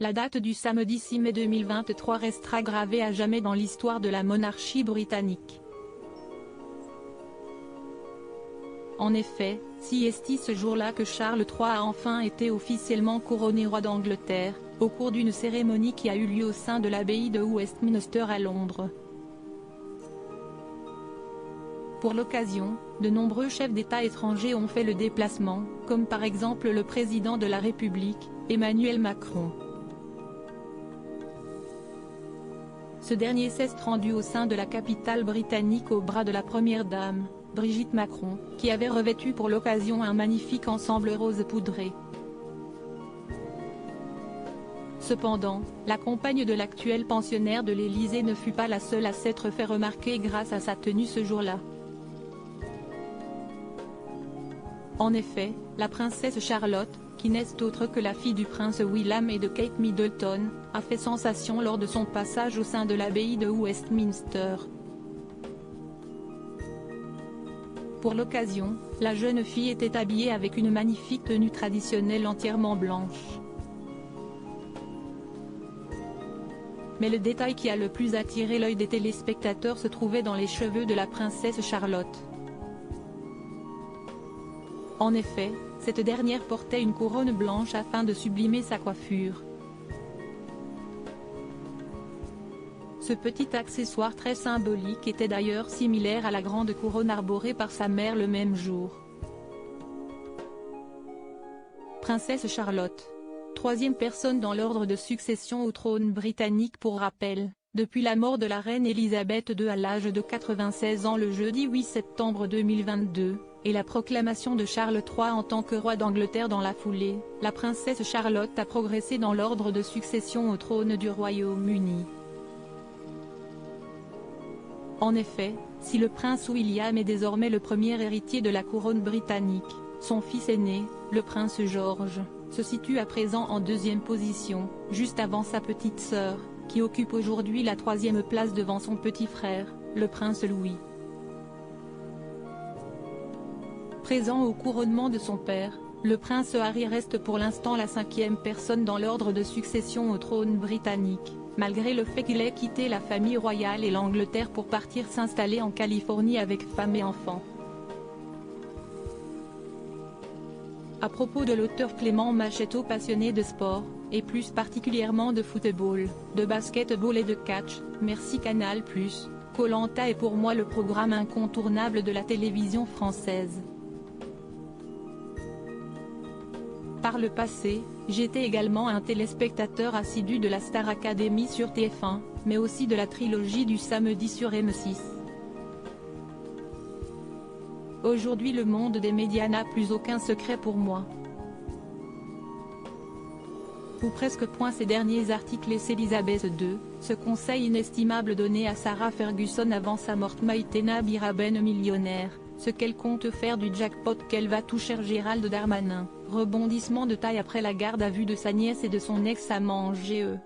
La date du samedi 6 mai 2023 restera gravée à jamais dans l'histoire de la monarchie britannique. En effet, si est ce jour-là que Charles III a enfin été officiellement couronné roi d'Angleterre, au cours d'une cérémonie qui a eu lieu au sein de l'abbaye de Westminster à Londres. Pour l'occasion, de nombreux chefs d'État étrangers ont fait le déplacement, comme par exemple le président de la République, Emmanuel Macron. Ce dernier s'est rendu au sein de la capitale britannique au bras de la première dame, Brigitte Macron, qui avait revêtu pour l'occasion un magnifique ensemble rose poudré. Cependant, la compagne de l'actuel pensionnaire de l'Élysée ne fut pas la seule à s'être fait remarquer grâce à sa tenue ce jour-là. En effet, la princesse Charlotte, qui n'est autre que la fille du prince William et de Kate Middleton, a fait sensation lors de son passage au sein de l'abbaye de Westminster. Pour l'occasion, la jeune fille était habillée avec une magnifique tenue traditionnelle entièrement blanche. Mais le détail qui a le plus attiré l'œil des téléspectateurs se trouvait dans les cheveux de la princesse Charlotte. En effet, cette dernière portait une couronne blanche afin de sublimer sa coiffure. Ce petit accessoire très symbolique était d'ailleurs similaire à la grande couronne arborée par sa mère le même jour. Princesse Charlotte, troisième personne dans l'ordre de succession au trône britannique pour rappel, depuis la mort de la reine Elisabeth II à l'âge de 96 ans le jeudi 8 septembre 2022, et la proclamation de Charles III en tant que roi d'Angleterre dans la foulée, la princesse Charlotte a progressé dans l'ordre de succession au trône du Royaume-Uni. En effet, si le prince William est désormais le premier héritier de la couronne britannique, son fils aîné, le prince George, se situe à présent en deuxième position, juste avant sa petite sœur, qui occupe aujourd'hui la troisième place devant son petit frère, le prince Louis. Présent au couronnement de son père, le prince Harry reste pour l'instant la cinquième personne dans l'ordre de succession au trône britannique, malgré le fait qu'il ait quitté la famille royale et l'Angleterre pour partir s'installer en Californie avec femme et enfants. À propos de l'auteur Clément Machetto, passionné de sport, et plus particulièrement de football, de basketball et de catch, merci Canal+, Koh-Lanta est pour moi le programme incontournable de la télévision française. Par le passé, j'étais également un téléspectateur assidu de la Star Academy sur TF1, mais aussi de la trilogie du samedi sur M6. Aujourd'hui le monde des médias n'a plus aucun secret pour moi. Ou presque. Ces derniers articles laissent Elisabeth II, ce conseil inestimable donné à Sarah Ferguson avant sa mort: Maïtena Biraben millionnaire, ce qu'elle compte faire du jackpot qu'elle va toucher. Gérald Darmanin, rebondissement de taille après la garde à vue de sa nièce et de son ex-amant GE.